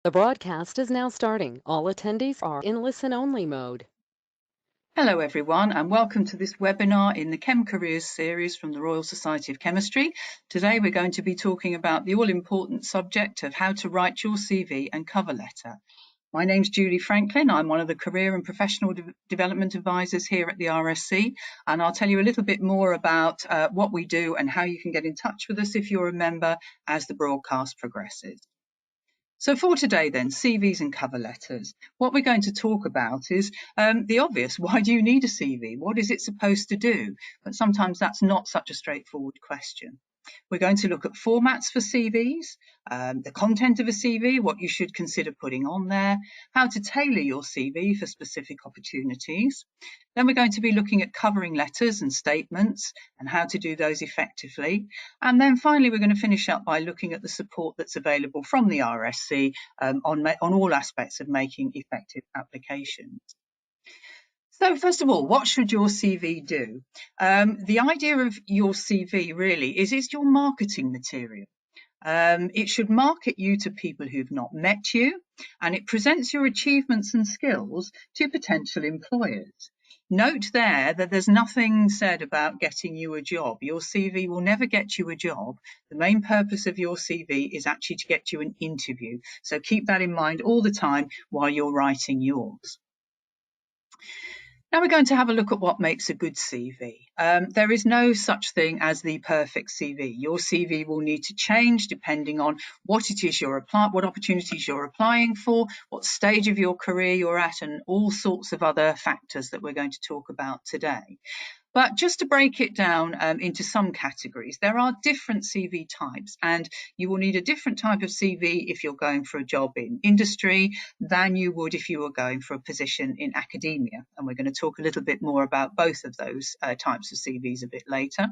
The broadcast is now starting. All attendees are in listen-only mode. Hello everyone and welcome to this webinar in the ChemCareers series from the Royal Society of Chemistry. Today we're going to be talking about the all-important subject of how to write your CV and cover letter. My name's Julie Franklin. I'm one of the Career and Professional Development Advisors here at the RSC, and I'll tell you a little bit more about what we do and how you can get in touch with us if you're a member as the broadcast progresses. So for today then, CVs and cover letters. What we're going to talk about is the obvious. Why do you need a CV? What is it supposed to do? But sometimes that's not such a straightforward question. We're going to look at formats for CVs, the content of a CV, what you should consider putting on there, how to tailor your CV for specific opportunities. Then we're going to be looking at covering letters and statements and how to do those effectively. And then finally, we're going to finish up by looking at the support that's available from the RSC on all aspects of making effective applications. So first of all, what should your CV do? The idea of your CV really is your marketing material. It should market you to people who've not met you, and it presents your achievements and skills to potential employers. Note there that there's nothing said about getting you a job. Your CV will never get you a job. The main purpose of your CV is actually to get you an interview. So keep that in mind all the time while you're writing yours. Now we're going to have a look at what makes a good CV. There is no such thing as the perfect CV. Your CV will need to change depending on what it is what opportunities you're applying for, what stage of your career you're at, and all sorts of other factors that we're going to talk about today. But just to break it down into some categories, there are different CV types, and you will need a different type of CV if you're going for a job in industry than you would if you were going for a position in academia. And we're going to talk a little bit more about both of those types of CVs a bit later.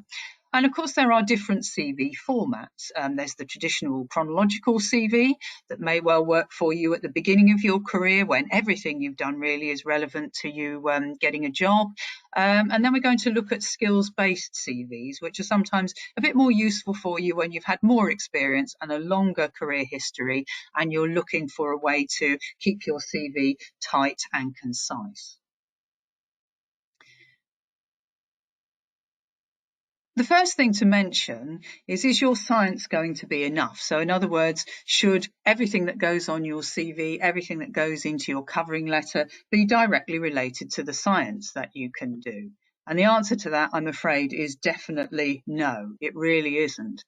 And of course, there are different CV formats. There's the traditional chronological CV that may well work for you at the beginning of your career when everything you've done really is relevant to you getting a job. And then we're going to look at skills-based CVs, which are sometimes a bit more useful for you when you've had more experience and a longer career history, and you're looking for a way to keep your CV tight and concise. The first thing to mention is your science going to be enough? So in other words, should everything that goes on your CV, everything that goes into your covering letter be directly related to the science that you can do? And the answer to that, I'm afraid, is definitely no. It really isn't.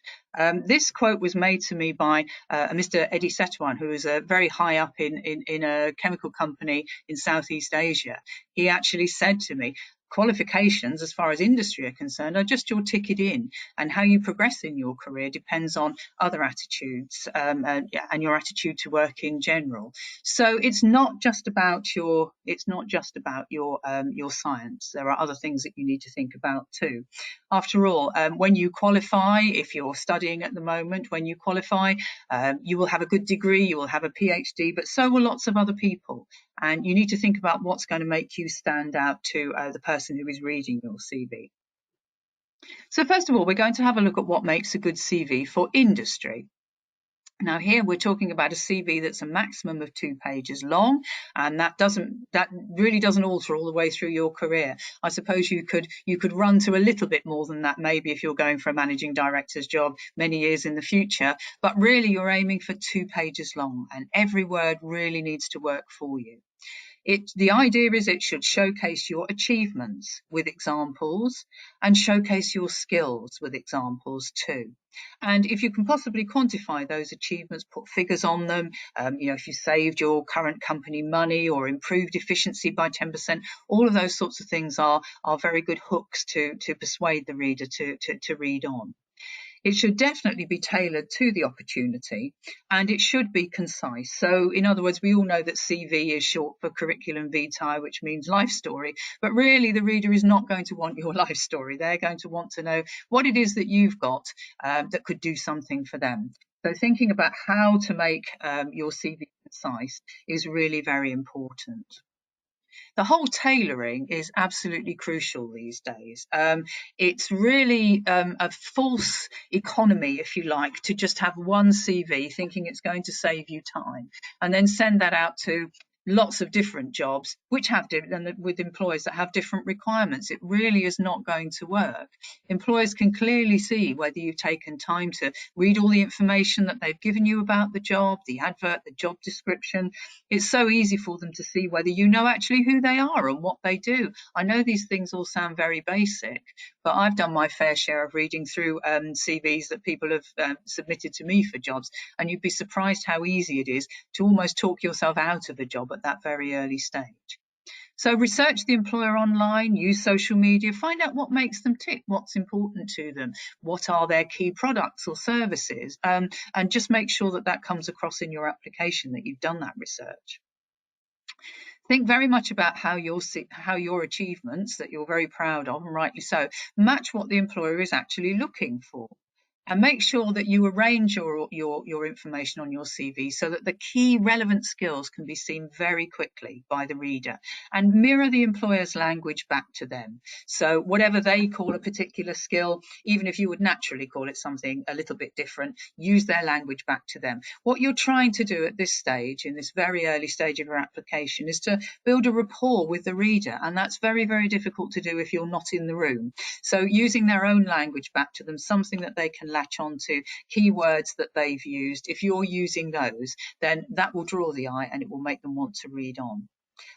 This quote was made to me by Mr. Eddie Setuan, who is very high up in a chemical company in Southeast Asia. He actually said to me, qualifications, as far as industry are concerned, are just your ticket in, and how you progress in your career depends on other attitudes and your attitude to work in general. So it's not just about your science. There are other things that you need to think about too. After all, when you qualify, if you're studying at the moment, when you qualify, you will have a good degree, you will have a PhD, but so will lots of other people. And you need to think about what's going to make you stand out to the person who is reading your CV. So first of all, we're going to have a look at what makes a good CV for industry. Now here we're talking about a CV that's a maximum of 2 pages long, and that really doesn't alter all the way through your career. I suppose you could run to a little bit more than that maybe if you're going for a managing director's job many years in the future, but really you're aiming for 2 pages long, and every word really needs to work for you. The idea is it should showcase your achievements with examples and showcase your skills with examples too. And if you can possibly quantify those achievements, put figures on them, if you saved your current company money or improved efficiency by 10%, all of those sorts of things are very good hooks to persuade the reader to read on. It should definitely be tailored to the opportunity, and it should be concise. So in other words, we all know that CV is short for curriculum vitae, which means life story, but really the reader is not going to want your life story. They're going to want to know what it is that you've got that could do something for them. So thinking about how to make your CV concise is really very important. The whole tailoring is absolutely crucial these days. It's really a false economy, if you like, to just have one CV thinking it's going to save you time and then send that out to lots of different jobs which have and with employers that have different requirements. It really is not going to work. Employers can clearly see whether you've taken time to read all the information that they've given you about the job, the advert, the job description. It's so easy for them to see whether you know actually who they are and what they do. I know these things all sound very basic, but I've done my fair share of reading through CVs that people have submitted to me for jobs, and you'd be surprised how easy it is to almost talk yourself out of a job at that very early stage. So research the employer online, use social media, find out what makes them tick, what's important to them, what are their key products or services, and just make sure that that comes across in your application, that you've done that research. Think very much about how your achievements that you're very proud of, and rightly so, match what the employer is actually looking for. And make sure that you arrange your information on your CV so that the key relevant skills can be seen very quickly by the reader, and mirror the employer's language back to them. So whatever they call a particular skill, even if you would naturally call it something a little bit different, use their language back to them. What you're trying to do at this stage, in this very early stage of your application, is to build a rapport with the reader, and that's very, very difficult to do if you're not in the room. So using their own language back to them, something that they can latch on to, keywords that they've used, if you're using those, then that will draw the eye and it will make them want to read on.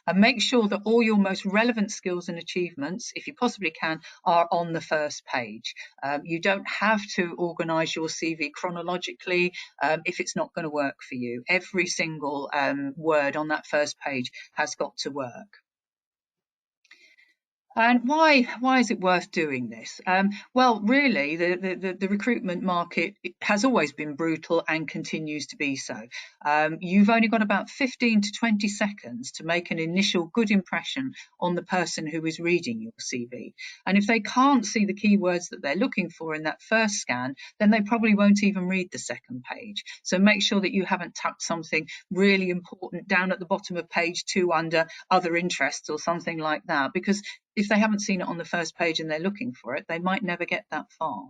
And make sure that all your most relevant skills and achievements, if you possibly can, are on the first page. You don't have to organise your CV chronologically if it's not going to work for you. Every single word on that first page has got to work. And why is it worth doing this? Well, really, the recruitment market has always been brutal and continues to be so. You've only got about 15 to 20 seconds to make an initial good impression on the person who is reading your CV. And if they can't see the keywords that they're looking for in that first scan, then they probably won't even read the second page. So make sure that you haven't tucked something really important down at the bottom of page 2 under other interests or something like that, because if they haven't seen it on the first page and they're looking for it, they might never get that far.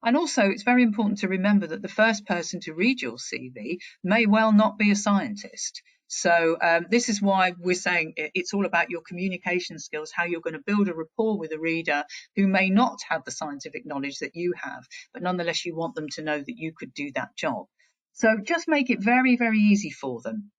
And also, it's very important to remember that the first person to read your CV may well not be a scientist. So this is why we're saying it's all about your communication skills, how you're going to build a rapport with a reader who may not have the scientific knowledge that you have, but nonetheless you want them to know that you could do that job. So just make it very, very easy for them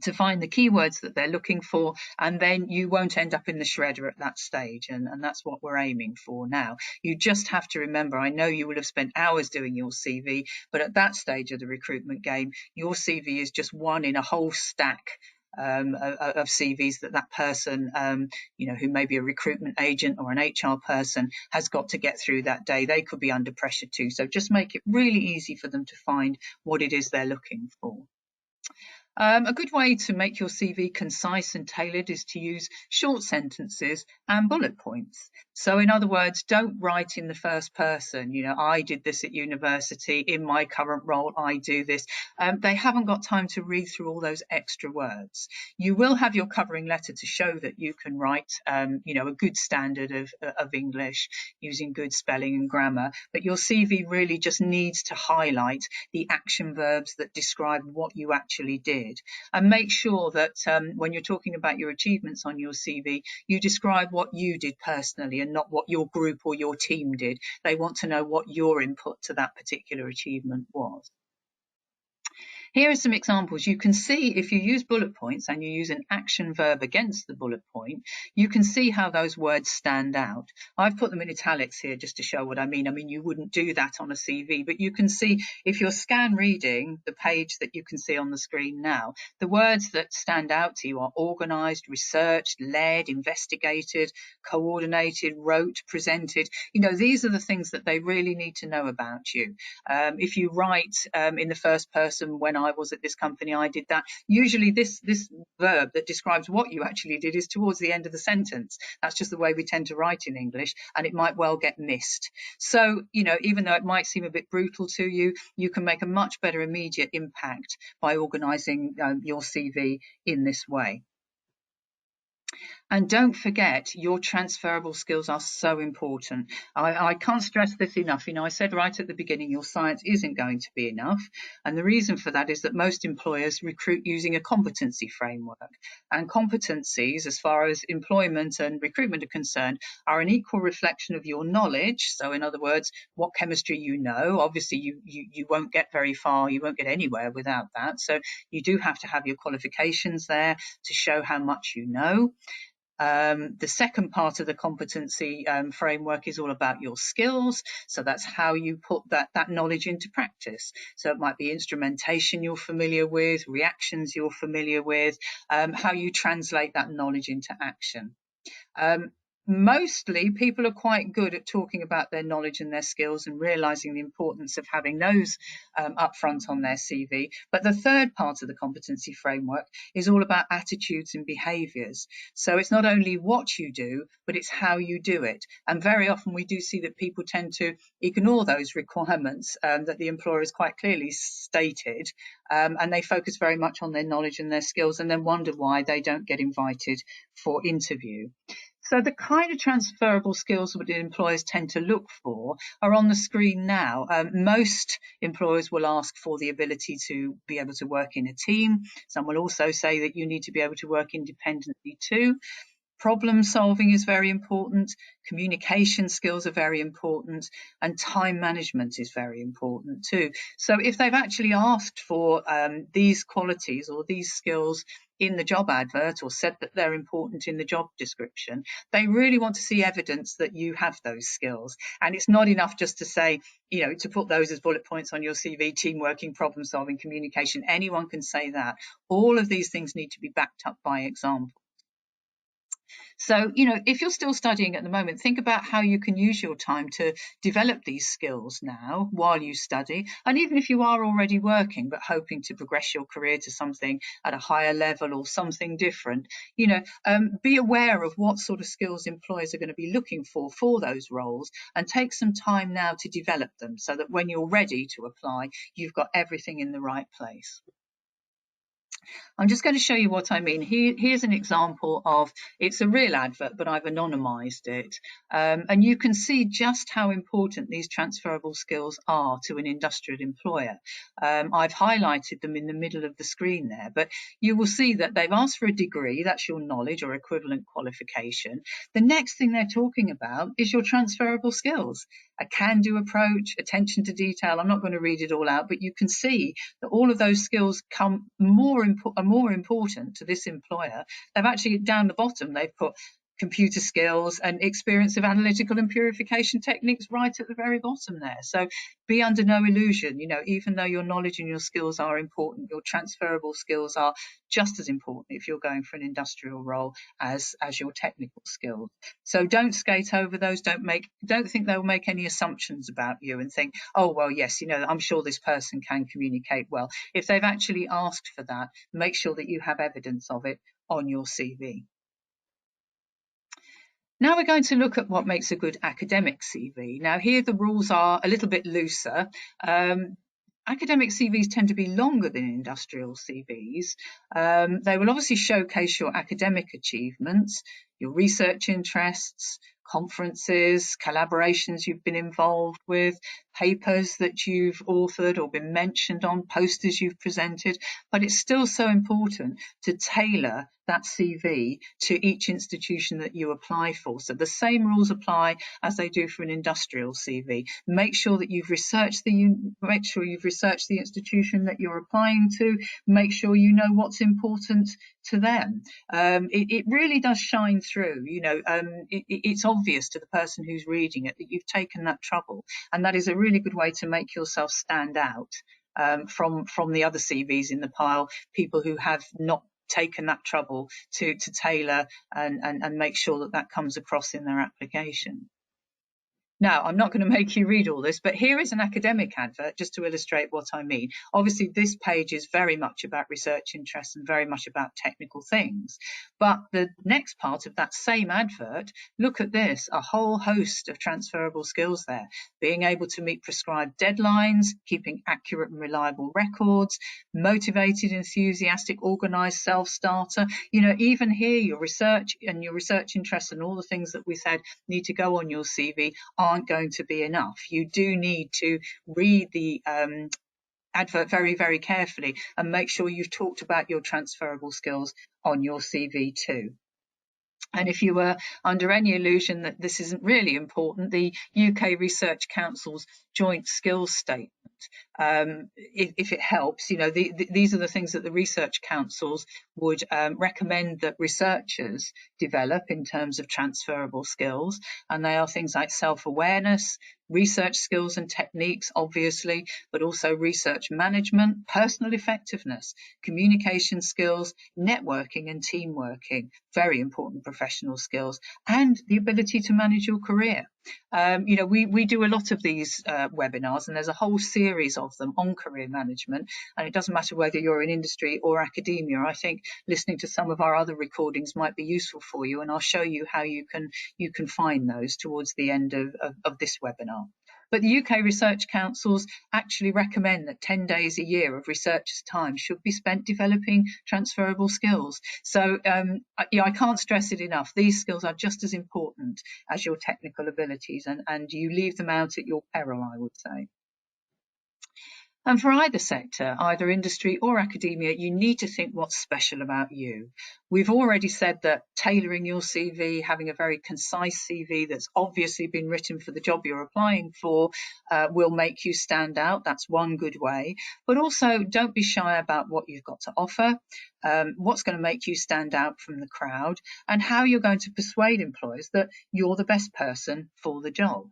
to find the keywords that they're looking for, and then you won't end up in the shredder at that stage, and that's what we're aiming for now. You just have to remember, I know you will have spent hours doing your CV, but at that stage of the recruitment game, your CV is just one in a whole stack of CVs that person, who may be a recruitment agent or an HR person, has got to get through that day. They could be under pressure too. So just make it really easy for them to find what it is they're looking for. A good way to make your CV concise and tailored is to use short sentences and bullet points. So in other words, don't write in the first person, I did this at university, in my current role, I do this. They haven't got time to read through all those extra words. You will have your covering letter to show that you can write, a good standard of English using good spelling and grammar, but your CV really just needs to highlight the action verbs that describe what you actually did. And make sure that when you're talking about your achievements on your CV, you describe what you did personally and not what your group or your team did. They want to know what your input to that particular achievement was. Here are some examples. You can see if you use bullet points and you use an action verb against the bullet point, you can see how those words stand out. I've put them in italics here just to show what I mean. I mean, you wouldn't do that on a CV, but you can see if you're scan reading the page that you can see on the screen now, the words that stand out to you are organised, researched, led, investigated, coordinated, wrote, presented. These are the things that they really need to know about you. If you write in the first person, when I was at this company, I did that. Usually this verb that describes what you actually did is towards the end of the sentence. That's just the way we tend to write in English, and it might well get missed. So, even though it might seem a bit brutal to you, you can make a much better immediate impact by organising your CV in this way. And don't forget, your transferable skills are so important. I can't stress this enough. I said right at the beginning, your science isn't going to be enough. And the reason for that is that most employers recruit using a competency framework. And competencies, as far as employment and recruitment are concerned, are an equal reflection of your knowledge. So, in other words, what chemistry you know. Obviously, you won't get very far, you won't get anywhere without that. So, you do have to have your qualifications there to show how much you know. The second part of the competency framework is all about your skills. So that's how you put that knowledge into practice. So it might be instrumentation you're familiar with, reactions you're familiar with, how you translate that knowledge into action. Mostly people are quite good at talking about their knowledge and their skills and realizing the importance of having those up front on their CV. But the third part of the competency framework is all about attitudes and behaviors. So it's not only what you do, but it's how you do it. And very often we do see that people tend to ignore those requirements that the employer has quite clearly stated, and they focus very much on their knowledge and their skills and then wonder why they don't get invited for interview. So the kind of transferable skills that employers tend to look for are on the screen now. Most employers will ask for the ability to be able to work in a team. Some will also say that you need to be able to work independently too. Problem solving is very important, communication skills are very important, and time management is very important too. So if they've actually asked for these qualities or these skills in the job advert or said that they're important in the job description, they really want to see evidence that you have those skills. And it's not enough just to say, to put those as bullet points on your CV: team working, problem solving, communication. Anyone can say that. All of these things need to be backed up by examples. So, if you're still studying at the moment, think about how you can use your time to develop these skills now while you study. And even if you are already working but hoping to progress your career to something at a higher level or something different, be aware of what sort of skills employers are going to be looking for those roles, and take some time now to develop them so that when you're ready to apply, you've got everything in the right place. I'm just going to show you what I mean. Here's an example of, it's a real advert, but I've anonymized it. And you can see just how important these transferable skills are to an industrial employer. I've highlighted them in the middle of the screen there, but you will see that they've asked for a degree, that's your knowledge or equivalent qualification. The next thing they're talking about is your transferable skills. A can-do approach, attention to detail. I'm not going to read it all out, but you can see that all of those skills are more important to this employer. They've actually, down the bottom, they've put computer skills and experience of analytical and purification techniques right at the very bottom there. So be under no illusion, even though your knowledge and your skills are important, your transferable skills are just as important if you're going for an industrial role as your technical skills. So don't skate over those. Don't think they'll make any assumptions about you and think, oh, well, yes, I'm sure this person can communicate well. If they've actually asked for that, make sure that you have evidence of it on your CV. Now we're going to look at what makes a good academic CV. Now here the rules are a little bit looser. Academic CVs tend to be longer than industrial CVs. They will obviously showcase your academic achievements, your research interests, conferences, collaborations you've been involved with, papers that you've authored or been mentioned on, posters you've presented, but it's still so important to tailor that CV to each institution that you apply for. So the same rules apply as they do for an industrial CV. Make sure that you've researched the institution that you're applying to. Make sure you know what's important to them. It really does shine through. It's obvious to the person who's reading it that you've taken that trouble, and that is a really good way to make yourself stand out from the other CVs in the pile, people who have not taken that trouble to tailor and make sure that comes across in their application. Now, I'm not going to make you read all this, but here is an academic advert just to illustrate what I mean. Obviously, this page is very much about research interests and very much about technical things. But the next part of that same advert, look at this, a whole host of transferable skills there. Being able to meet prescribed deadlines, keeping accurate and reliable records, motivated, enthusiastic, organized self-starter. You know, even here, your research and your research interests and all the things that we said need to go on your CV aren't going to be enough. You do need to read the advert very, very carefully and make sure you've talked about your transferable skills on your CV too. And if you were under any illusion that this isn't really important, the UK Research Council's joint skills statement, if it helps, you know, these are the things that the research councils would recommend that researchers develop in terms of transferable skills. And they are things like self-awareness, research skills and techniques, obviously, but also research management, personal effectiveness, communication skills, networking and team working, very important professional skills, and the ability to manage your career. You know, we do a lot of these webinars, and there's a whole series of them on career management, and it doesn't matter whether you're in industry or academia. I think listening to some of our other recordings might be useful for you, and I'll show you how you can find those towards the end of this webinar. But the UK Research Councils actually recommend that 10 days a year of researchers' time should be spent developing transferable skills. So yeah, I can't stress it enough. These skills are just as important as your technical abilities, and you leave them out at your peril, I would say. And for either sector, either industry or academia, you need to think what's special about you. We've already said that tailoring your CV, having a very concise CV that's obviously been written for the job you're applying for, will make you stand out. That's one good way. But also, don't be shy about what you've got to offer, what's going to make you stand out from the crowd, and how you're going to persuade employers that you're the best person for the job.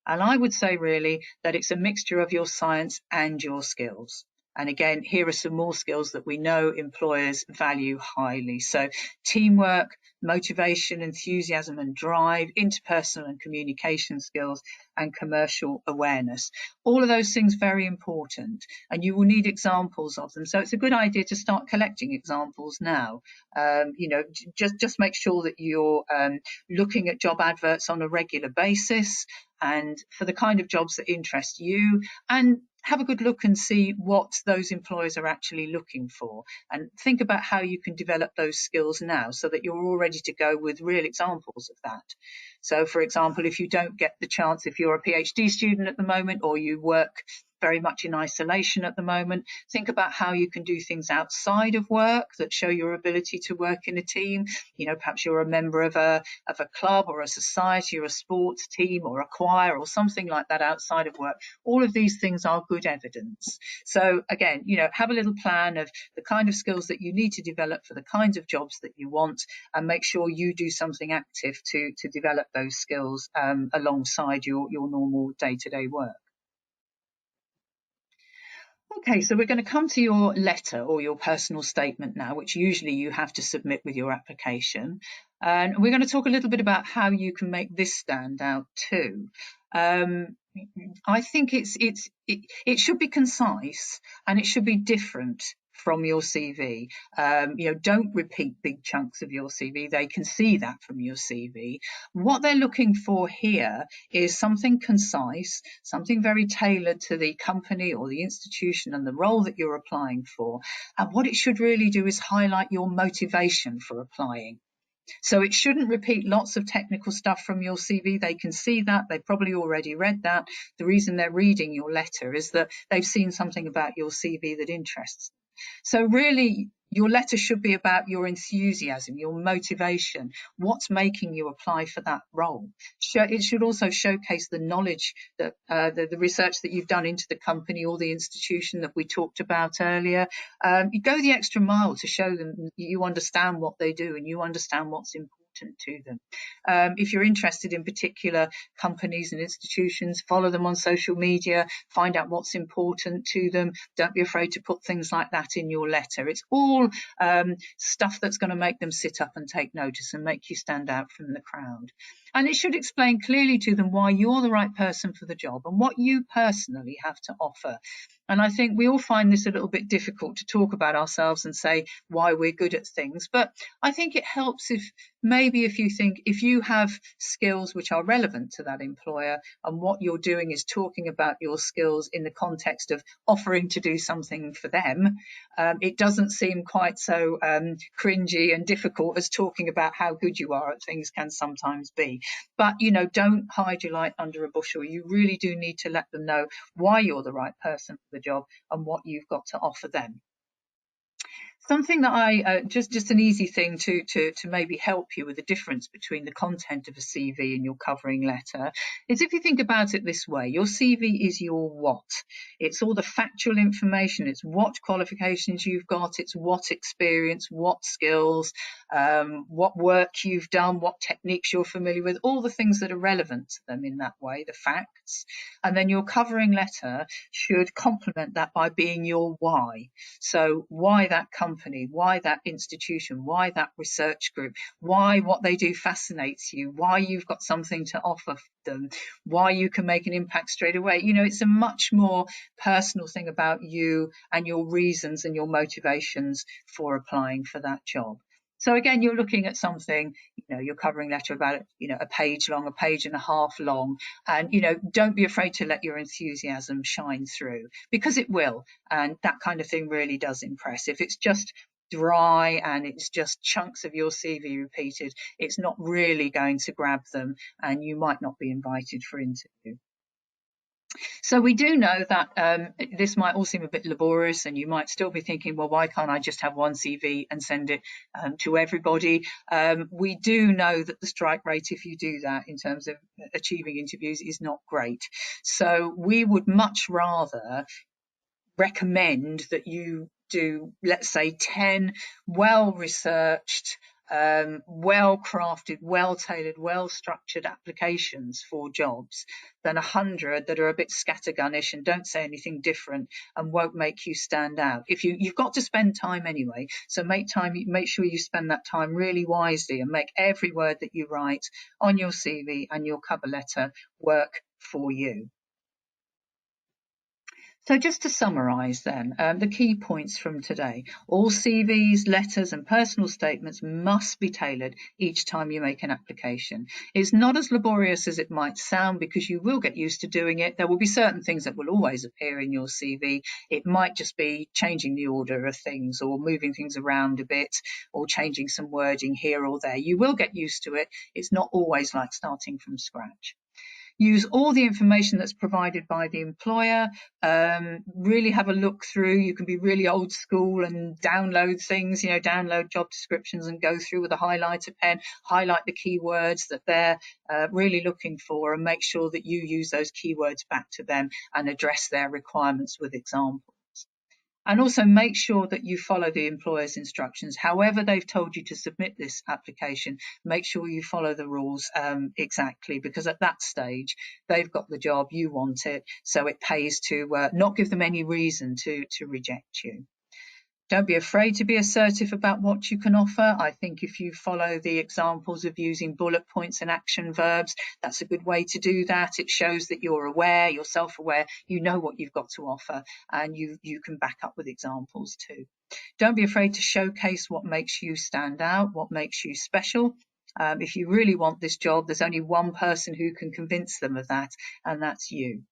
And I would say really that it's a mixture of your science and your skills. And again, here are some more skills that we know employers value highly. So teamwork, motivation, enthusiasm and drive, interpersonal and communication skills, and commercial awareness. All of those things very important, and you will need examples of them. So it's a good idea to start collecting examples now. You know, just make sure that you're looking at job adverts on a regular basis, and for the kind of jobs that interest you, and have a good look and see what those employers are actually looking for, and think about how you can develop those skills now so that you're all ready to go with real examples of that. So for example, if you don't get the chance, if you're a PhD student at the moment, or you work very much in isolation at the moment, think about how you can do things outside of work that show your ability to work in a team. You know, perhaps you're a member of a club or a society or a sports team or a choir or something like that outside of work. All of these things are good evidence. So again, you know, have a little plan of the kind of skills that you need to develop for the kinds of jobs that you want, and make sure you do something active to develop those skills alongside your normal day-to-day work. Okay, so we're going to come to your letter or your personal statement now, which usually you have to submit with your application. And we're going to talk a little bit about how you can make this stand out too. I think it should be concise, and it should be different from your CV. You know, don't repeat big chunks of your CV. They can see that from your CV. What they're looking for here is something concise, something very tailored to the company or the institution and the role that you're applying for. And what it should really do is highlight your motivation for applying. So it shouldn't repeat lots of technical stuff from your CV. They can see that. They've probably already read that. The reason they're reading your letter is that they've seen something about your CV that interests them. So really, your letter should be about your enthusiasm, your motivation, what's making you apply for that role. It should also showcase the knowledge that the research that you've done into the company or the institution that we talked about earlier. You go the extra mile to show them you understand what they do and you understand what's important important to them. If you're interested in particular companies and institutions, follow them on social media, find out what's important to them. Don't be afraid to put things like that in your letter. It's all stuff that's going to make them sit up and take notice and make you stand out from the crowd. And it should explain clearly to them why you're the right person for the job and what you personally have to offer. And I think we all find this a little bit difficult to talk about ourselves and say why we're good at things. But I think it helps if you think if you have skills which are relevant to that employer and what you're doing is talking about your skills in the context of offering to do something for them, it doesn't seem quite so cringy and difficult as talking about how good you are at things can sometimes be. But, don't hide your light under a bushel. You really do need to let them know why you're the right person for the job and what you've got to offer them. Something that I just an easy thing to maybe help you with the difference between the content of a CV and your covering letter is if you think about it this way: your CV is your what. It's all the factual information. It's what qualifications you've got. It's what experience, what skills, what work you've done, what techniques you're familiar with, all the things that are relevant to them in that way, the facts. And then your covering letter should complement that by being your why. So why that company, why that institution, why that research group, why what they do fascinates you, why you've got something to offer them, why you can make an impact straight away. It's a much more personal thing about you and your reasons and your motivations for applying for that job. So again, you're looking at something, your covering letter about, a page long, a page and a half long. And, don't be afraid to let your enthusiasm shine through, because it will. And that kind of thing really does impress. If it's just dry and it's just chunks of your CV repeated, it's not really going to grab them and you might not be invited for interview. So we do know that this might all seem a bit laborious and you might still be thinking, well, why can't I just have one CV and send it to everybody? We do know that the strike rate, if you do that in terms of achieving interviews, is not great. So we would much rather recommend that you do, let's say, 10 well-researched, well-crafted, well-tailored, well-structured applications for jobs than 100 that are a bit scattergunnish and don't say anything different and won't make you stand out. You've got to spend time anyway, so make sure you spend that time really wisely and make every word that you write on your CV and your cover letter work for you. So just to summarise then, the key points from today: all CVs, letters and personal statements must be tailored each time you make an application. It's not as laborious as it might sound because you will get used to doing it. There will be certain things that will always appear in your CV. It might just be changing the order of things or moving things around a bit or changing some wording here or there. You will get used to it. It's not always like starting from scratch. Use all the information that's provided by the employer. Really have a look through. You can be really old school and download things, download job descriptions and go through with a highlighter pen, highlight the keywords that they're really looking for and make sure that you use those keywords back to them and address their requirements with examples. And also make sure that you follow the employer's instructions. However they've told you to submit this application, make sure you follow the rules exactly, because at that stage, they've got the job, you want it, so it pays to not give them any reason to reject you. Don't be afraid to be assertive about what you can offer. I think if you follow the examples of using bullet points and action verbs, that's a good way to do that. It shows that you're aware, you're self-aware, you know what you've got to offer, and you can back up with examples too. Don't be afraid to showcase what makes you stand out, what makes you special. If you really want this job, there's only one person who can convince them of that, and that's you.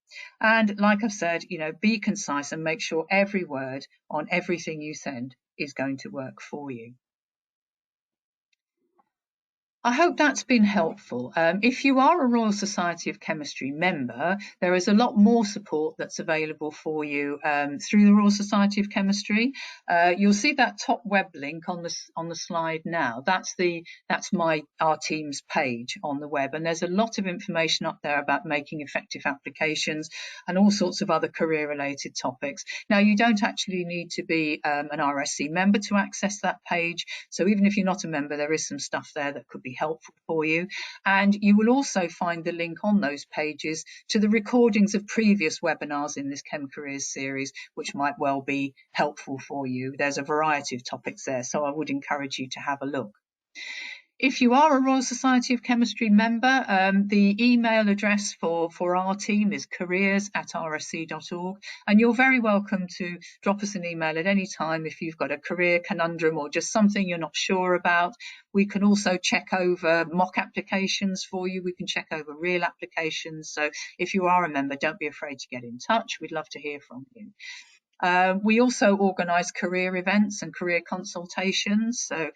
And like I've said, be concise and make sure every word on everything you send is going to work for you. I hope that's been helpful. If you are a Royal Society of Chemistry member, there is a lot more support that's available for you through the Royal Society of Chemistry. You'll see that top web link on the slide now. That's our team's page on the web, and there's a lot of information up there about making effective applications and all sorts of other career-related topics. Now, you don't actually need to be an RSC member to access that page, so even if you're not a member, there is some stuff there that could be helpful for you. And you will also find the link on those pages to the recordings of previous webinars in this ChemCareers series, which might well be helpful for you. There's a variety of topics there, so I would encourage you to have a look. If you are a Royal Society of Chemistry member, the email address for our team is careers@rsc.org, and you're very welcome to drop us an email at any time if you've got a career conundrum or just something you're not sure about. We can also check over mock applications for you. We can check over real applications. So if you are a member, don't be afraid to get in touch. We'd love to hear from you. We also organise career events and career consultations, so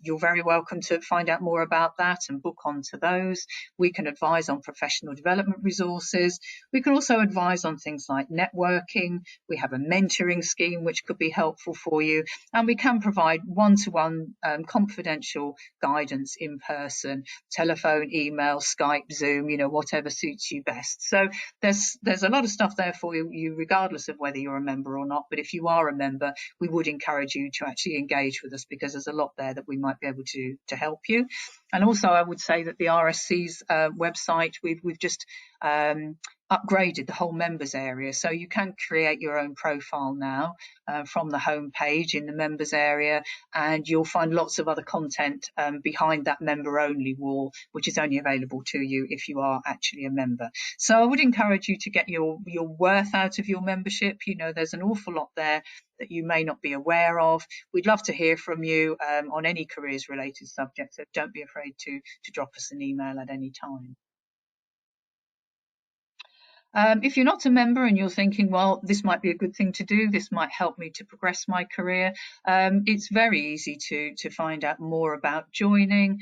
you're very welcome to find out more about that and book onto those. We can advise on professional development resources. We can also advise on things like networking. We have a mentoring scheme which could be helpful for you, and we can provide one-to-one confidential guidance in person, telephone, email, Skype, Zoom, whatever suits you best. So there's a lot of stuff there for you regardless of whether you're a member or not. But if you are a member, we would encourage you to actually engage with us, because there's a lot there that we might be able to help you. And also I would say that the RSC's website, we've just upgraded the whole members area, so you can create your own profile now from the home page in the members area, and you'll find lots of other content behind that member only wall, which is only available to you if you are actually a member. So I would encourage you to get your worth out of your membership. There's an awful lot there that you may not be aware of. We'd love to hear from you on any careers related subject, so don't be afraid to drop us an email at any time. If you're not a member and you're thinking, well, this might be a good thing to do, this might help me to progress my career, it's very easy to find out more about joining.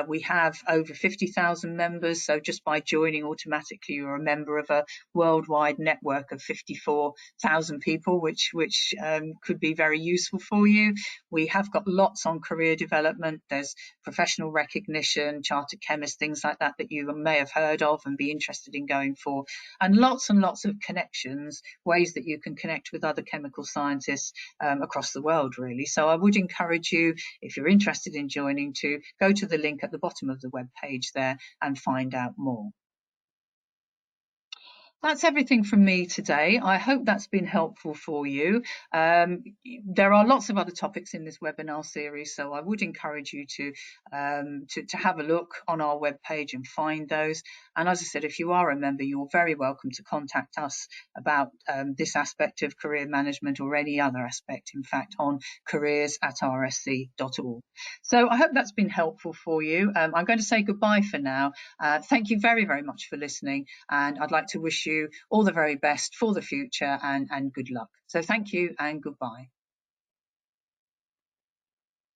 We have over 50,000 members, so just by joining automatically you're a member of a worldwide network of 54,000 people, which could be very useful for you. We have got lots on career development. There's professional recognition, chartered chemist, things like that you may have heard of and be interested in going for, and lots of connections, ways that you can connect with other chemical scientists across the world, really. So I would encourage you, if you're interested in joining, to go to the link at the bottom of the web page there and find out more. That's everything from me today. I hope that's been helpful for you. There are lots of other topics in this webinar series, so I would encourage you to have a look on our webpage and find those. And as I said, if you are a member, you're very welcome to contact us about this aspect of career management, or any other aspect, in fact, on careers@rsc.org. So I hope that's been helpful for you. I'm going to say goodbye for now. Thank you very, very much for listening, and I'd like to wish you all the very best for the future and good luck. So thank you and goodbye.